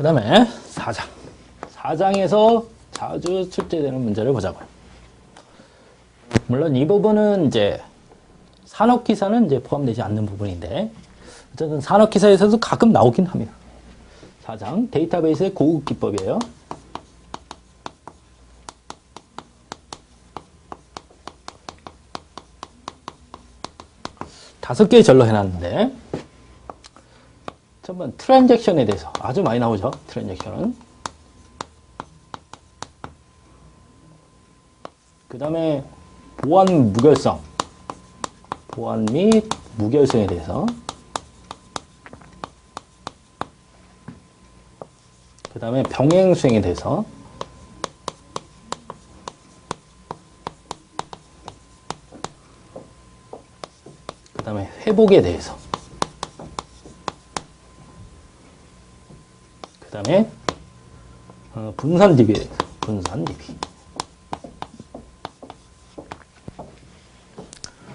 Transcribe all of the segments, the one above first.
다음에 4장. 4장에서 자주 출제되는 문제를 보자고요. 물론 이 부분은 이제 산업기사는 이제 포함되지 않는 부분인데, 어쨌든 산업기사에서도 가끔 나오긴 합니다. 4장. 데이터베이스의 고급 기법이에요. 다섯 개의 절로 해놨는데, 첫 번째 트랜잭션에 대해서 아주 많이 나오죠. 트랜잭션은. 그 다음에 보안 무결성, 보안 및 무결성에 대해서. 그 다음에 병행 수행에 대해서. 그 다음에 회복에 대해서. 그 다음에 분산 DB에 대해서. 분산 DB.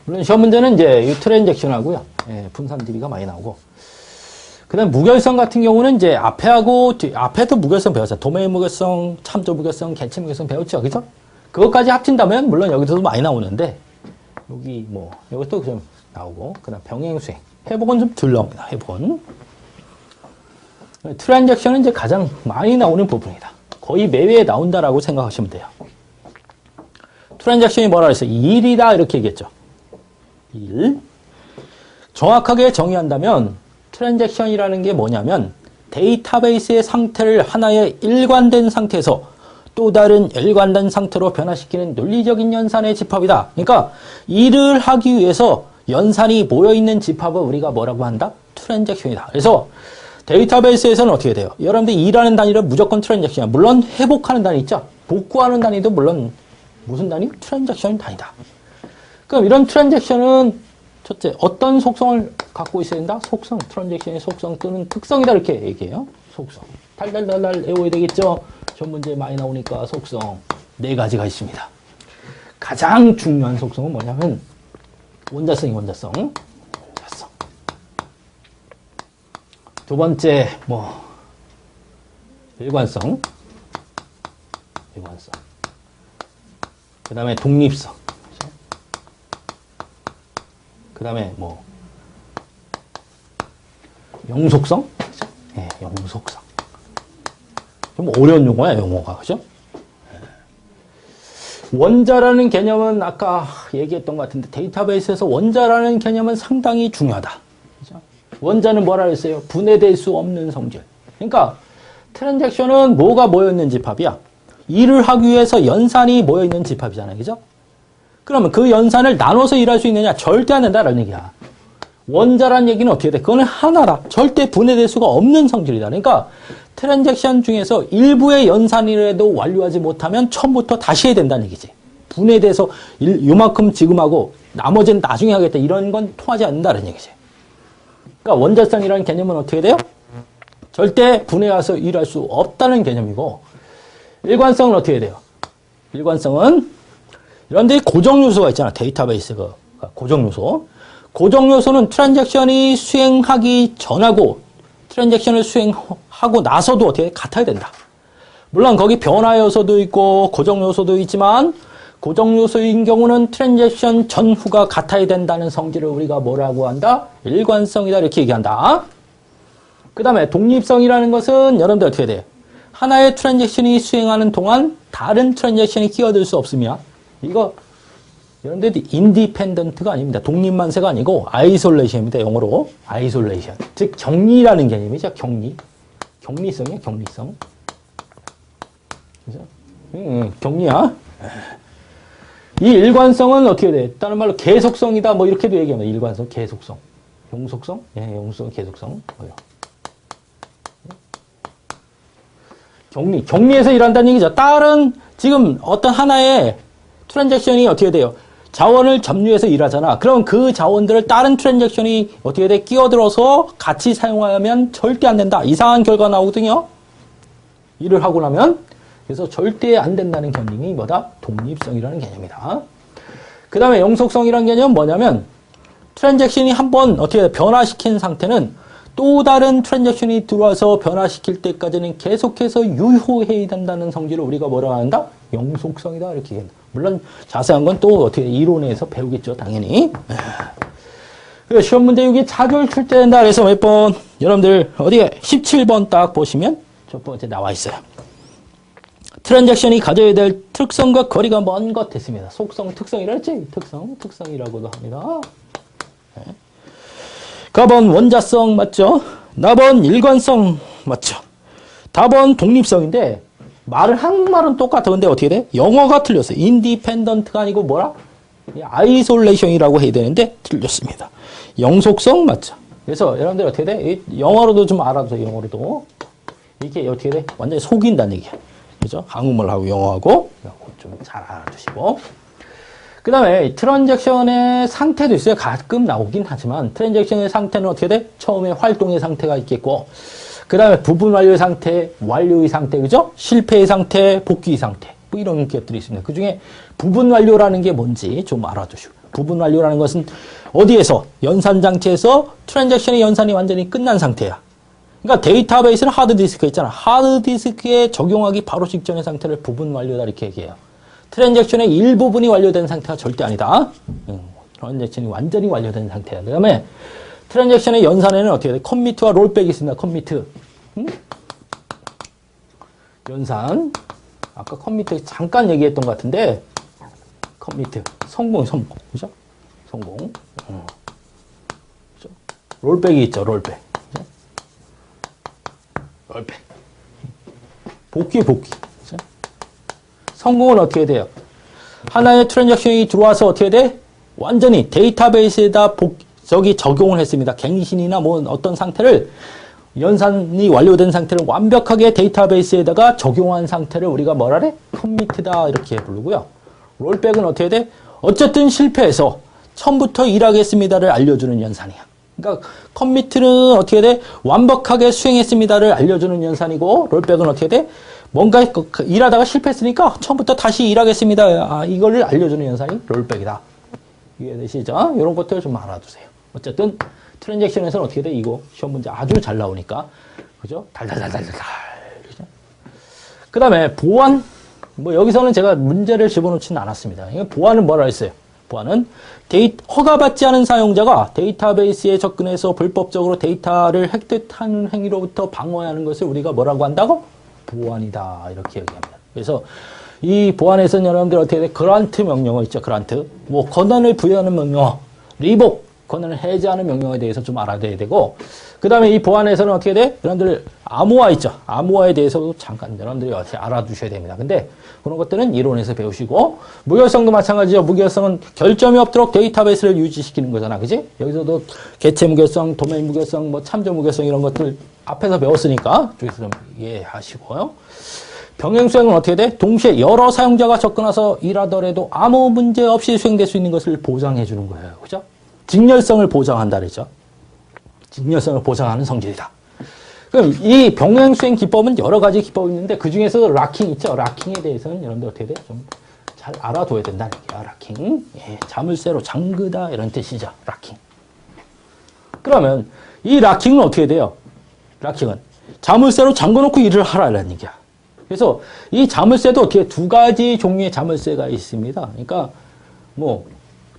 물론 시험 문제는 이제 이 트랜잭션 하고요. 예, 분산 DB가 많이 나오고. 그 다음 무결성 같은 경우는 이제 앞에도 무결성 배웠어요. 도메인 무결성, 참조 무결성, 객체 무결성 배웠죠. 그죠? 그것까지 합친다면 물론 여기서도 많이 나오는데, 여기 뭐, 이것도 좀 나오고. 그 다음 병행 수행. 회복은 좀 덜 나옵니다. 회복은. 트랜잭션은 이제 가장 많이 나오는 부분이다. 거의 매회에 나온다라고 생각하시면 돼요. 트랜잭션이 뭐라 그랬어요? 일이다. 이렇게 얘기했죠. 일. 정확하게 정의한다면 트랜잭션이라는 게 뭐냐면 데이터베이스의 상태를 하나의 일관된 상태에서 또 다른 일관된 상태로 변화시키는 논리적인 연산의 집합이다. 그러니까 일을 하기 위해서 연산이 모여있는 집합을 우리가 뭐라고 한다? 트랜잭션이다. 그래서 데이터베이스에서는 어떻게 돼요? 여러분들이 일하는 단위를 무조건 트랜잭션이야. 물론 회복하는 단위 있죠? 복구하는 단위도 물론 무슨 단위? 트랜잭션 단위다. 그럼 이런 트랜잭션은 첫째, 어떤 속성을 갖고 있어야 된다? 속성, 트랜잭션의 속성 또는 특성이다 이렇게 얘기해요. 속성. 달달달달 외워야 되겠죠? 시험 문제 많이 나오니까 속성 4가지가 있습니다. 가장 중요한 속성은 뭐냐면 원자성이 원자성. 두 번째 뭐 일관성. 그 다음에 독립성. 그 다음에 뭐 영속성? 네, 영속성. 좀 어려운 용어야, 용어가. 그죠? 원자라는 개념은 아까 얘기했던 것 같은데 데이터베이스에서 원자라는 개념은 상당히 중요하다. 그죠? 원자는 뭐라 그랬어요? 분해될 수 없는 성질. 그러니까 트랜잭션은 뭐가 모여있는 집합이야? 일을 하기 위해서 연산이 모여있는 집합이잖아요. 그죠? 그러면 그 연산을 나눠서 일할 수 있느냐? 절대 안 된다라는 얘기야. 원자란 얘기는 어떻게 돼? 그거는 하나라. 절대 분해될 수가 없는 성질이다. 그러니까 트랜잭션 중에서 일부의 연산이라도 완료하지 못하면 처음부터 다시 해야 된다는 얘기지. 분해돼서 요만큼 지금 하고 나머지는 나중에 하겠다. 이런 건 통하지 않는다는 얘기지. 그러니까 원자성이라는 개념은 어떻게 돼요? 절대 분해해서 일할 수 없다는 개념이고, 일관성은 어떻게 돼요? 일관성은 이런 데 고정 요소가 있잖아. 데이터베이스가 고정 요소. 고정 요소는 트랜잭션이 수행하기 전하고 트랜잭션을 수행하고 나서도 어떻게 같아야 된다. 물론 거기 변화 요소도 있고 고정 요소도 있지만 고정 요소인 경우는 트랜잭션 전후가 같아야 된다는 성질을 우리가 뭐라고 한다? 일관성이다 이렇게 얘기한다. 그 다음에 독립성이라는 것은 여러분들 어떻게 돼요? 하나의 트랜잭션이 수행하는 동안 다른 트랜잭션이 끼어들 수 없으며, 이거 여러분들 인디펜던트가 아닙니다. 독립만세가 아니고 아이솔레이션입니다. 영어로 아이솔레이션. 즉 격리라는 개념이죠. 격리. 격리성이에요. 격리성. 그죠? 격리야. 이 일관성은 어떻게 돼? 다른 말로 계속성이다. 뭐 이렇게도 얘기합니다. 일관성, 계속성. 용속성? 예, 용속성, 계속성. 뭐요? 격리에서 일한다는 얘기죠. 다른 지금 어떤 하나의 트랜잭션이 어떻게 돼요? 자원을 점유해서 일하잖아. 그럼 그 자원들을 다른 트랜잭션이 어떻게 돼? 끼어들어서 같이 사용하면 절대 안 된다. 이상한 결과 나오거든요. 일을 하고 나면. 그래서 절대 안 된다는 개념이 뭐다? 독립성이라는 개념이다. 그 다음에 영속성이라는 개념은 뭐냐면 트랜잭션이 한번 어떻게 변화시킨 상태는 또 다른 트랜잭션이 들어와서 변화시킬 때까지는 계속해서 유효해야 된다는 성질을 우리가 뭐라고 한다? 영속성이다. 이렇게 얘기한다. 물론 자세한 건 또 어떻게 이론에서 배우겠죠. 당연히. 시험 문제 여기 자주 출제된다. 그래서 몇 번 여러분들 어디에 17번 딱 보시면 첫 번째 나와 있어요. 트랜잭션이 가져야 될 특성과 거리가 먼 것 했습니다. 속성, 특성이라 했지? 특성이라고도 합니다. 네. 가번 원자성 맞죠? 나번 일관성 맞죠? 답은 독립성인데 말은 한국말은 똑같아. 근데 어떻게 돼? 영어가 틀렸어요. 인디펜던트가 아니고 뭐라? 아이솔레이션이라고 해야 되는데 틀렸습니다. 영속성 맞죠? 그래서 여러분들 어떻게 돼? 영어로도 좀 알아두세요. 영어로도. 이게 어떻게 돼? 완전히 속인다는 얘기야. 그죠? 한국말하고 영어하고 좀 잘 알아두시고. 그 다음에 트랜잭션의 상태도 있어요. 가끔 나오긴 하지만 트랜잭션의 상태는 어떻게 돼? 처음에 활동의 상태가 있겠고 그 다음에 부분 완료의 상태, 완료의 상태, 그죠? 실패의 상태, 복귀의 상태 뭐 이런 것들이 있습니다. 그 중에 부분 완료라는 게 뭔지 좀 알아두시고 부분 완료라는 것은 어디에서? 연산장치에서 트랜잭션의 연산이 완전히 끝난 상태야. 그러니까 데이터베이스는 하드디스크에 있잖아. 하드디스크에 적용하기 바로 직전의 상태를 부분 완료다 이렇게 얘기해요. 트랜잭션의 일부분이 완료된 상태가 절대 아니다. 트랜잭션이 완전히 완료된 상태야. 그 다음에 트랜잭션의 연산에는 어떻게 돼? 커미트와 롤백이 있습니다. 커미트. 연산. 아까 커미트 잠깐 얘기했던 것 같은데 커미트. 성공. 그죠? 성공. 그죠? 롤백이 있죠. 롤백. 그죠? 롤백. 복귀. 그죠? 성공은 어떻게 돼요? 하나의 트랜잭션이 들어와서 어떻게 돼? 완전히 데이터베이스에다 적용을 했습니다. 갱신이나 뭐 어떤 상태를 연산이 완료된 상태를 완벽하게 데이터베이스에다가 적용한 상태를 우리가 뭐라 그래? 커미트다 이렇게 부르고요. 롤백은 어떻게 돼? 어쨌든 실패해서 처음부터 일하겠습니다를 알려주는 연산이야. 그러니까 커미트는 어떻게 돼? 완벽하게 수행했습니다를 알려주는 연산이고 롤백은 어떻게 돼? 뭔가 일하다가 실패했으니까 처음부터 다시 일하겠습니다. 이거를 알려주는 연산이 롤백이다. 이해되시죠? 이런 것들 좀 알아두세요. 어쨌든 트랜잭션에서는 어떻게 돼? 이거 시험 문제 아주 잘 나오니까 그죠? 달달달달달 그죠? 그 다음에 보안 뭐 여기서는 제가 문제를 집어넣지는 않았습니다. 보안은 뭐라 했어요? 보안은 허가받지 않은 사용자가 데이터베이스에 접근해서 불법적으로 데이터를 획득하는 행위로부터 방어하는 것을 우리가 뭐라고 한다고? 보안이다 이렇게 얘기합니다. 그래서 이 보안에서는 여러분들 어떻게 돼? 그란트 명령어 있죠. 그란트. 뭐 권한을 부여하는 명령어, 리복 권한을 해제하는 명령어에 대해서 좀 알아둬야 되고 그 다음에 이 보안에서는 어떻게 돼? 여러분들 암호화 있죠. 암호화에 대해서도 잠깐 여러분들이 어떻게 알아두셔야 됩니다. 근데 그런 것들은 이론에서 배우시고 무결성도 마찬가지죠. 무결성은 결점이 없도록 데이터베이스를 유지시키는 거잖아. 그지? 여기서도 개체 무결성, 도메인 무결성, 뭐 참조 무결성 이런 것들 앞에서 배웠으니까 저기서 좀 이해하시고요. 병행수행은 어떻게 돼? 동시에 여러 사용자가 접근해서 일하더라도 아무 문제 없이 수행될 수 있는 것을 보장해 주는 거예요. 그죠? 직렬성을 보장한다 그랬죠. 직렬성을 보장하는 성질이다. 그럼 이 병행수행 기법은 여러 가지 기법이 있는데 그 중에서도 락킹 있죠. 락킹에 대해서는 여러분들 어떻게 돼? 좀 잘 알아둬야 된다는 얘기야. 락킹. 예, 자물쇠로 잠그다 이런 뜻이죠. 락킹. 그러면 이 락킹은 어떻게 돼요? 락킹은 자물쇠로 잠궈놓고 일을 하라는 얘기야. 그래서 이 자물쇠도 어떻게 두 가지 종류의 자물쇠가 있습니다. 그러니까 뭐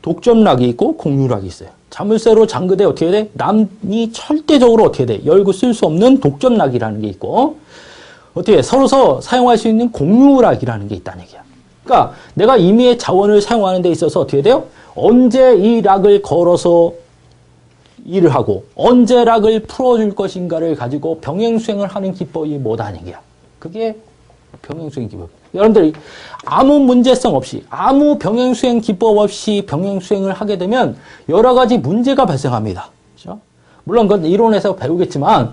독점락이 있고 공유락이 있어요. 자물쇠로 잠그되 어떻게 돼? 남이 절대적으로 어떻게 돼? 열고 쓸 수 없는 독점락이라는 게 있고 어떻게 서로서 사용할 수 있는 공유락이라는 게 있다는 얘기야. 그러니까 내가 임의의 자원을 사용하는 데 있어서 어떻게 돼요? 언제 이 락을 걸어서 일을 하고 언제 락을 풀어줄 것인가를 가지고 병행수행을 하는 기법이 뭐다는 얘기야. 그게 병행수행 기법. 여러분들이 아무 문제성 없이 아무 병행수행 기법 없이 병행수행을 하게 되면 여러 가지 문제가 발생합니다. 그렇죠? 물론 그건 이론에서 배우겠지만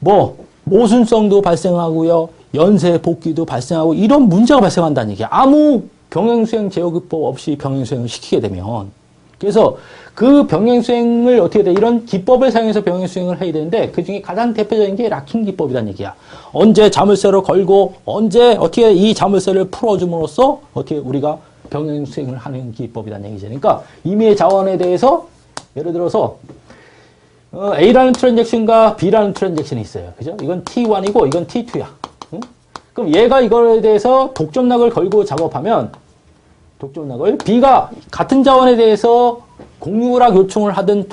뭐 모순성도 발생하고요. 연쇄 복귀도 발생하고 이런 문제가 발생한다는 얘기야. 아무 병행수행 제어기법 없이 병행수행을 시키게 되면 그래서 그 병행수행을 어떻게 돼? 이런 기법을 사용해서 병행수행을 해야 되는데 그 중에 가장 대표적인 게 락킹 기법이라는 얘기야. 언제 자물쇠를 걸고 언제 어떻게 이 자물쇠를 풀어줌으로써 어떻게 우리가 병행수행을 하는 기법이라는 얘기죠. 그러니까 임의의 자원에 대해서 예를 들어서 A라는 트랜잭션과 B라는 트랜잭션이 있어요. 그죠? 이건 T1이고 이건 T2야. 응? 그럼 얘가 이거에 대해서 독점락을 걸고 작업하면 독점락을 B가 같은 자원에 대해서 공유락 요청을 하든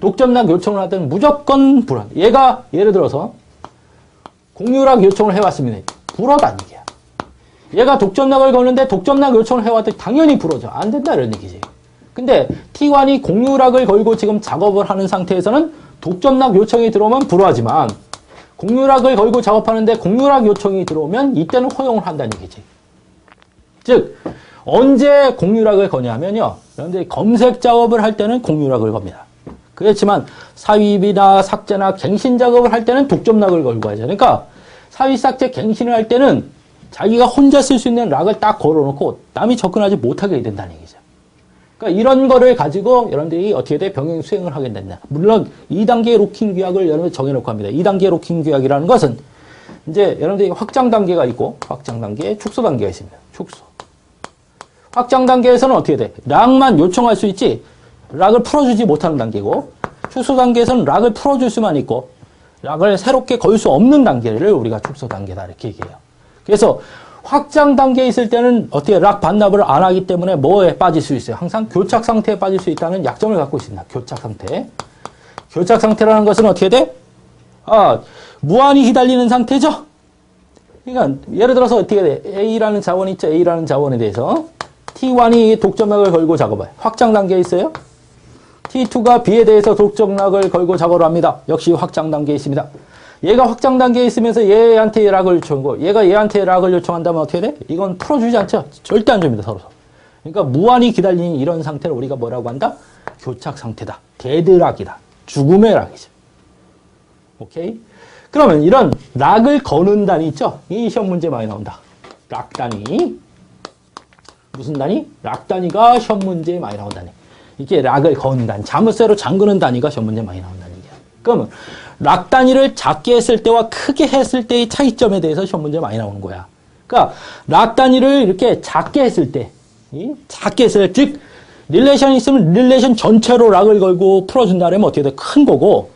독점락 요청을 하든 무조건 불어. 얘가 예를 들어서 공유락 요청을 해왔습니다. 불어다는 얘기야. 얘가 독점락을 거는데 독점락 요청을 해왔더니 당연히 불어져. 안 된다 이런 얘기지. 근데 T1이 공유락을 걸고 지금 작업을 하는 상태에서는 독점락 요청이 들어오면 불어하지만 공유락을 걸고 작업하는데 공유락 요청이 들어오면 이때는 허용을 한다는 얘기지. 즉 언제 공유락을 거냐면요. 여러분들이 검색 작업을 할 때는 공유락을 겁니다. 그렇지만 삽입이나 삭제나 갱신 작업을 할 때는 독점락을 걸고 하죠. 그러니까 삽입, 삭제, 갱신을 할 때는 자기가 혼자 쓸 수 있는 락을 딱 걸어놓고 남이 접근하지 못하게 된다는 얘기죠. 그러니까 이런 거를 가지고 여러분들이 어떻게 돼? 병행 수행을 하게 된다. 물론 2단계 로킹 규약을 여러분들 정해놓고 합니다. 2단계 로킹 규약이라는 것은 이제 여러분들이 확장 단계가 있고 확장 단계, 축소 단계가 있습니다. 축소. 확장 단계에서는 어떻게 돼? 락만 요청할 수 있지 락을 풀어주지 못하는 단계고 축소 단계에서는 락을 풀어줄 수만 있고 락을 새롭게 걸 수 없는 단계를 우리가 축소 단계다 이렇게 얘기해요. 그래서 확장 단계에 있을 때는 어떻게 락 반납을 안 하기 때문에 뭐에 빠질 수 있어요? 항상 교착 상태에 빠질 수 있다는 약점을 갖고 있습니다. 교착 상태. 교착 상태라는 것은 어떻게 돼? 무한히 휘달리는 상태죠? 그러니까 예를 들어서 어떻게 돼? A라는 자원이 있죠? A라는 자원에 대해서 T1이 독점락을 걸고 작업해요. 확장 단계에 있어요. T2가 B에 대해서 독점락을 걸고 작업을 합니다. 역시 확장 단계에 있습니다. 얘가 확장 단계에 있으면서 얘한테 락을 요청하고 얘가 얘한테 락을 요청한다면 어떻게 돼? 이건 풀어주지 않죠? 절대 안 줍니다. 서로. 그러니까 무한히 기다리는 이런 상태를 우리가 뭐라고 한다? 교착 상태다. 데드락이다. 죽음의 락이죠. 오케이? 그러면 이런 락을 거는 단위 있죠? 이 시험 문제 많이 나온다. 락 단위. 무슨 단위? 락 단위가 시험 문제에 많이 나온 단위. 이게 락을 거는 단위. 자물쇠로 잠그는 단위가 시험 문제에 많이 나온다는 얘기야. 그러면 락 단위를 작게 했을 때와 크게 했을 때의 차이점에 대해서 시험 문제 많이 나오는 거야. 그러니까 락 단위를 이렇게 작게 했을 때, 즉 릴레이션이 있으면 릴레이션 전체로 락을 걸고 풀어준다면 어떻게 돼? 큰 거고,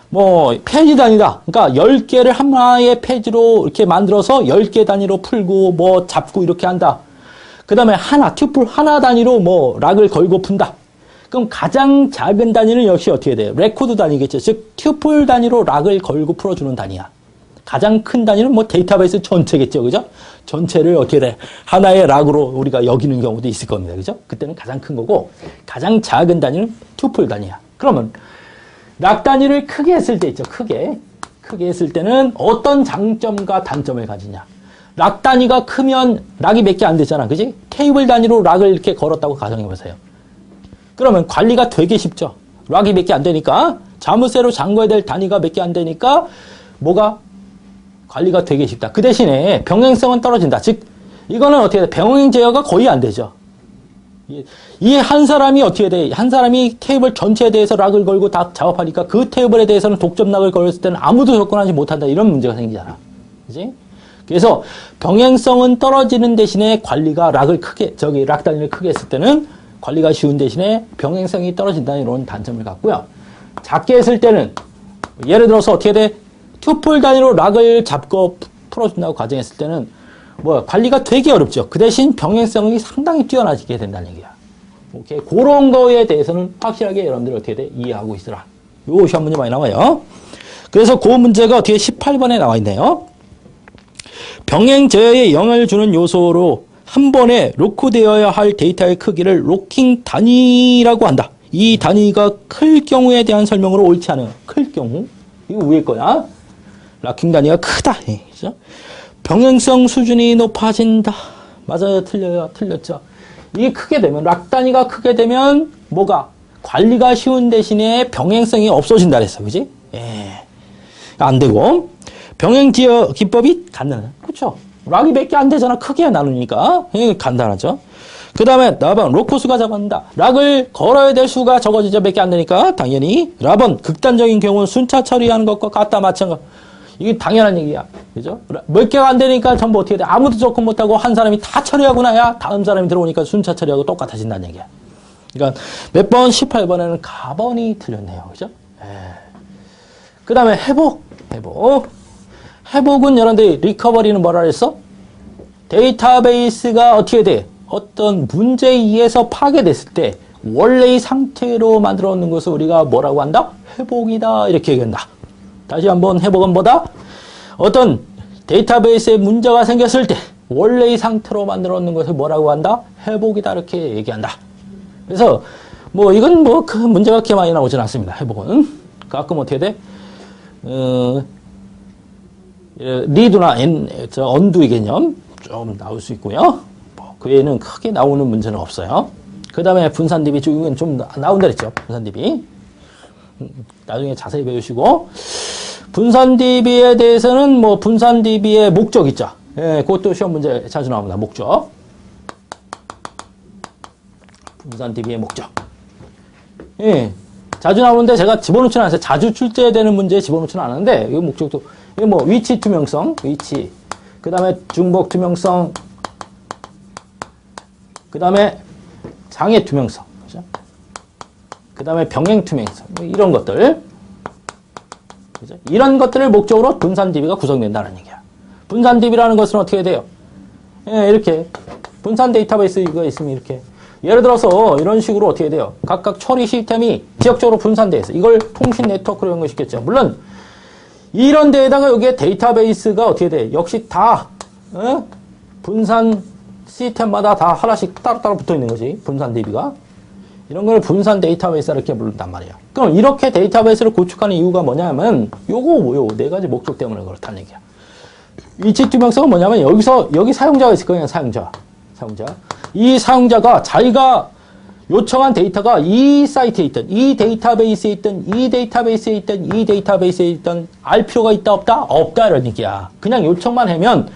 뭐 페이지 단위다. 그러니까 10개를 하나의 페이지로 이렇게 만들어서 10개 단위로 풀고 뭐 잡고 이렇게 한다. 그 다음에 튜플 하나 단위로 뭐 락을 걸고 푼다. 그럼 가장 작은 단위는 역시 어떻게 돼요? 레코드 단위겠죠. 즉 튜플 단위로 락을 걸고 풀어주는 단위야. 가장 큰 단위는 뭐 데이터베이스 전체겠죠. 그죠? 전체를 어떻게 돼? 하나의 락으로 우리가 여기는 경우도 있을 겁니다. 그죠? 그때는 가장 큰 거고 가장 작은 단위는 튜플 단위야. 그러면 락 단위를 크게 했을 때 있죠. 크게 했을 때는 어떤 장점과 단점을 가지냐. 락 단위가 크면 락이 몇 개 안 되잖아. 그지? 테이블 단위로 락을 이렇게 걸었다고 가정해보세요. 그러면 관리가 되게 쉽죠. 락이 몇 개 안 되니까 자물쇠로 잠궈야 될 단위가 몇 개 안 되니까 뭐가 관리가 되게 쉽다. 그 대신에 병행성은 떨어진다. 즉 이거는 어떻게 돼? 병행 제어가 거의 안 되죠. 이 한 사람이 어떻게 돼? 한 사람이 테이블 전체에 대해서 락을 걸고 다 작업하니까 그 테이블에 대해서는 독점락을 걸었을 때는 아무도 접근하지 못한다. 이런 문제가 생기잖아. 그지? 그래서 병행성은 떨어지는 대신에 관리가 락 단위를 크게 했을 때는 관리가 쉬운 대신에 병행성이 떨어진다는 이런 단점을 갖고요. 작게 했을 때는 예를 들어서 어떻게 돼? 튜플 단위로 락을 잡고 풀어준다고 가정했을 때는 뭐 관리가 되게 어렵죠. 그 대신 병행성이 상당히 뛰어나지게 된다는 얘기야. 오케이. 그런 거에 대해서는 확실하게 여러분들이 어떻게 돼? 이해하고 있으라. 요 시험 문제 많이 나와요. 그래서 그 문제가 어떻게 18번에 나와 있네요. 병행 제어에 영향을 주는 요소로 한 번에 로크되어야 할 데이터의 크기를 로킹 단위라고 한다. 이 단위가 클 경우에 대한 설명으로 옳지 않은 클 경우. 이거 위에 거야. 락킹 단위가 크다. 그죠? 병행성 수준이 높아진다. 맞아요? 틀려요? 틀렸죠? 이게 크게 되면, 락 단위가 크게 되면 뭐가? 관리가 쉬운 대신에 병행성이 없어진다 그랬어. 그지? 예. 안 되고. 병행 제어 기법이 간단해. 그쵸? 락이 몇 개 안 되잖아. 크게 나누니까. 간단하죠. 그 다음에 라번, 로크 수가 적어진다. 락을 걸어야 될 수가 적어지죠. 몇 개 안 되니까. 당연히. 라번, 극단적인 경우는 순차 처리하는 것과 같다 마찬가지. 이게 당연한 얘기야. 그죠? 몇 개가 안 되니까 전부 어떻게 돼? 아무도 접근 못하고 한 사람이 다 처리하고 나야 다음 사람이 들어오니까 순차 처리하고 똑같아진다는 얘기야. 그러니까 몇 번? 18번에는 가번이 틀렸네요. 그죠? 그 다음에 회복. 회복은 여러분들이 리커버리는 뭐라 그랬어? 데이터베이스가 어떻게 돼? 어떤 문제에 의해서 파괴됐을 때 원래의 상태로 만들어 놓는 것을 우리가 뭐라고 한다? 회복이다. 이렇게 얘기한다. 다시 한번 회복은 뭐다? 어떤 데이터베이스에 문제가 생겼을 때 원래의 상태로 만들어 놓는 것을 뭐라고 한다? 회복이다. 이렇게 얘기한다. 그래서 뭐 이건 뭐 그 문제가 그렇게 많이 나오진 않습니다. 회복은. 가끔 어떻게 돼? 리드나 언두의 개념 좀 나올 수 있고요. 뭐 그 외에는 크게 나오는 문제는 없어요. 그 다음에 분산 DB 이건 좀 나온다 그랬죠. 분산 DB. 나중에 자세히 배우시고. 분산 DB에 대해서는 뭐 분산 DB의 목적 있죠. 예, 그것도 시험 문제 자주 나옵니다. 목적. 분산 DB의 목적. 예. 자주 나오는데 제가 집어넣지는 않았어요. 자주 출제되는 문제에 집어넣지는 않았는데, 이 목적도, 이거 뭐, 위치 투명성, 위치. 그 다음에 중복 투명성. 그 다음에 장애 투명성. 그죠? 그 다음에 병행 투명성. 이런 것들. 그죠? 이런 것들을 목적으로 분산 DB가 구성된다는 얘기야. 분산 DB라는 것은 어떻게 돼요? 예, 이렇게. 분산 데이터베이스가 있으면 이렇게. 예를 들어서 이런 식으로 어떻게 돼요? 각각 처리 시스템이 지역적으로 분산되어 있어. 이걸 통신 네트워크로 연결시켰죠. 물론 이런 데에다가 여기에 데이터베이스가 어떻게 돼? 역시 다 분산 시스템마다 다 하나씩 따로따로 붙어 있는 거지. 분산 DB가. 이런 걸 분산 데이터베이스 이렇게 부른단 말이에요. 그럼 이렇게 데이터베이스를 구축하는 이유가 뭐냐면 요 네 가지 목적 때문에 그렇다는 얘기야. 위치 투명성은 뭐냐면 여기 사용자가 있을 거예요. 사용자. 이 사용자가 자기가 요청한 데이터가 이 사이트에 있든, 이 데이터베이스에 있든, 이 데이터베이스에 있든, 이 데이터베이스에 있든, 알 필요가 있다, 없다? 없다, 이런 얘기야. 그냥 요청만 하면,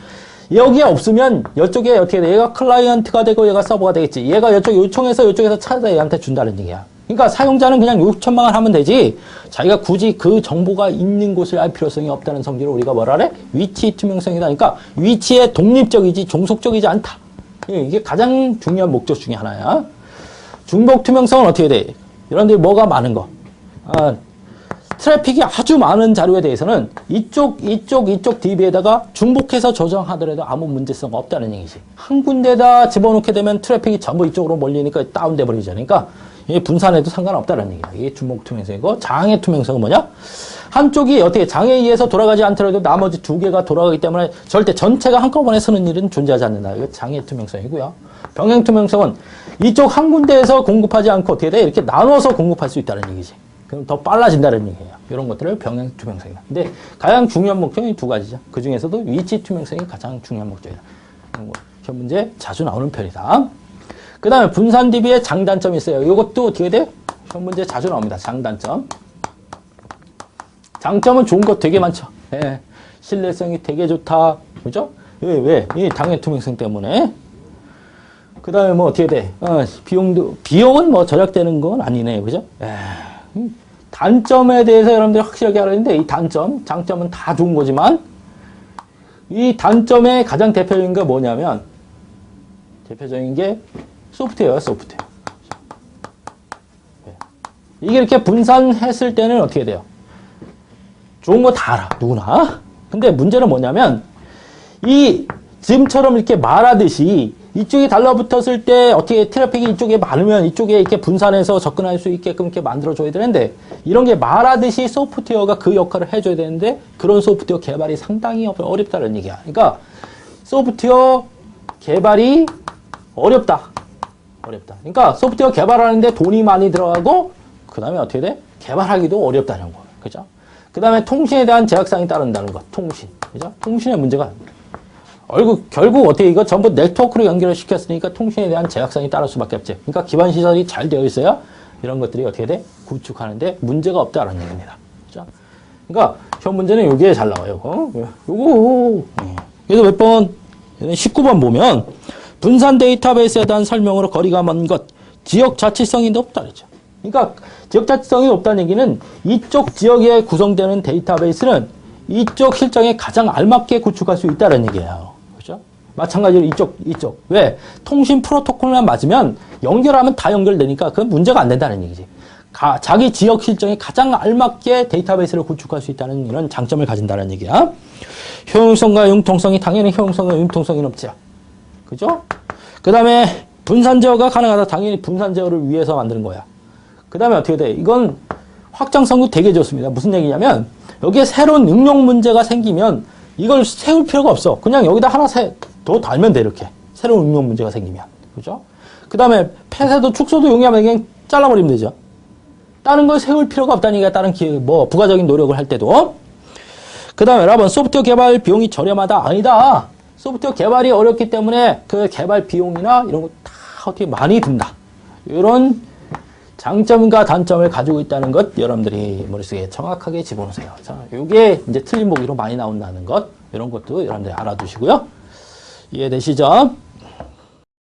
여기에 없으면, 이쪽에 어떻게 돼? 얘가 클라이언트가 되고, 얘가 서버가 되겠지. 얘가 이쪽 요청해서 이쪽에서 찾아서 얘한테 준다는 얘기야. 그러니까 사용자는 그냥 요청만 하면 되지, 자기가 굳이 그 정보가 있는 곳을 알 필요성이 없다는 성질을 우리가 뭐라 그래? 위치 투명성이다. 그러니까 위치에 독립적이지, 종속적이지 않다. 이게 가장 중요한 목적 중에 하나야. 중복 투명성은 어떻게 돼? 이런 데 뭐가 많은 거. 트래픽이 아주 많은 자료에 대해서는 이쪽 DB에다가 중복해서 조정하더라도 아무 문제성 없다는 얘기지. 한 군데다 집어넣게 되면 트래픽이 전부 이쪽으로 몰리니까 다운돼 버리죠. 그러니까 이게 분산해도 상관없다는 얘기야. 이게 중복 투명성이고, 장애 투명성은 뭐냐? 한쪽이 어떻게 장애에 의해서 돌아가지 않더라도 나머지 두 개가 돌아가기 때문에 절대 전체가 한꺼번에 서는 일은 존재하지 않는다. 이거 장애 투명성이고요. 병행 투명성은 이쪽 한 군데에서 공급하지 않고 어떻게 돼? 이렇게 나눠서 공급할 수 있다는 얘기지. 그럼 더 빨라진다는 얘기예요. 이런 것들을 병행 투명성이다. 근데 가장 중요한 목적이 두 가지죠. 그 중에서도 위치 투명성이 가장 중요한 목적이다. 시험 문제 자주 나오는 편이다. 그 다음에 분산 DB의 장단점이 있어요. 이것도 어떻게 돼? 시험 문제 자주 나옵니다. 장단점. 장점은 좋은 거 되게 많죠. 예. 신뢰성이 되게 좋다. 그죠? 왜? 이 당연 투명성 때문에. 그 다음에 뭐 어떻게 돼? 비용은 뭐 절약되는 건 아니네. 그죠? 단점에 대해서 여러분들이 확실하게 알아야 되는데, 이 단점, 장점은 다 좋은 거지만, 이 단점의 가장 대표적인 게 뭐냐면, 대표적인 게 소프트웨어야, 소프트웨어. 이게 이렇게 분산했을 때는 어떻게 돼요? 좋은 거 다 알아, 누구나. 근데 문제는 뭐냐면, 지금처럼 이렇게 말하듯이, 이쪽이 달라붙었을 때 어떻게 트래픽이 이쪽에 많으면 이쪽에 이렇게 분산해서 접근할 수 있게끔 이렇게 만들어줘야 되는데, 이런 게 말하듯이 소프트웨어가 그 역할을 해줘야 되는데, 그런 소프트웨어 개발이 상당히 어렵다는 얘기야. 그러니까, 소프트웨어 개발이 어렵다. 그러니까, 소프트웨어 개발하는데 돈이 많이 들어가고, 그 다음에 어떻게 돼? 개발하기도 어렵다는 거. 그죠? 그 다음에 통신에 대한 제약상이 따른다는 것. 통신. 그죠? 통신의 문제가. 결국 어떻게 이거 전부 네트워크로 연결을 시켰으니까 통신에 대한 제약상이 따를 수밖에 없지. 그러니까 기반 시설이 잘 되어 있어야 이런 것들이 어떻게 돼? 구축하는데 문제가 없다라는 얘기입니다. 그죠? 그러니까 시험 문제는 여기에 잘 나와요. 요거. 그래서 몇 번, 19번 보면 분산 데이터베이스에 대한 설명으로 거리가 먼 것, 지역 자치성이 높다 그랬죠. 그러니까 지역 자치성이 높다는 얘기는 이쪽 지역에 구성되는 데이터베이스는 이쪽 실정에 가장 알맞게 구축할 수 있다는 얘기예요. 그죠? 마찬가지로 이쪽. 왜? 통신 프로토콜만 맞으면 연결하면 다 연결되니까 그건 문제가 안 된다는 얘기지. 자기 지역 실정에 가장 알맞게 데이터베이스를 구축할 수 있다는 이런 장점을 가진다는 얘기야. 효용성과 융통성이 당연히 효용성과 융통성이 높죠. 그죠? 그 다음에 분산 제어가 가능하다. 당연히 분산 제어를 위해서 만드는 거야. 그 다음에 어떻게 돼? 이건 확장성도 되게 좋습니다. 무슨 얘기냐면 여기에 새로운 응용 문제가 생기면 이걸 세울 필요가 없어. 그냥 여기다 하나 더 달면 돼. 이렇게. 새로운 응용 문제가 생기면. 그죠? 그 다음에 폐쇄도 축소도 용이하면 그냥 잘라버리면 되죠. 다른 걸 세울 필요가 없다니까. 다른 부가적인 노력을 할 때도. 그 다음에 여러분 소프트웨어 개발 비용이 저렴하다. 아니다. 소프트웨어 개발이 어렵기 때문에 그 개발 비용이나 이런 거 다 어떻게 많이 든다. 이런 장점과 단점을 가지고 있다는 것 여러분들이 머릿속에 정확하게 집어넣으세요. 자, 요게 이제 틀린 보기로 많이 나온다는 것 이런 것도 여러분들이 알아두시고요. 이해되시죠?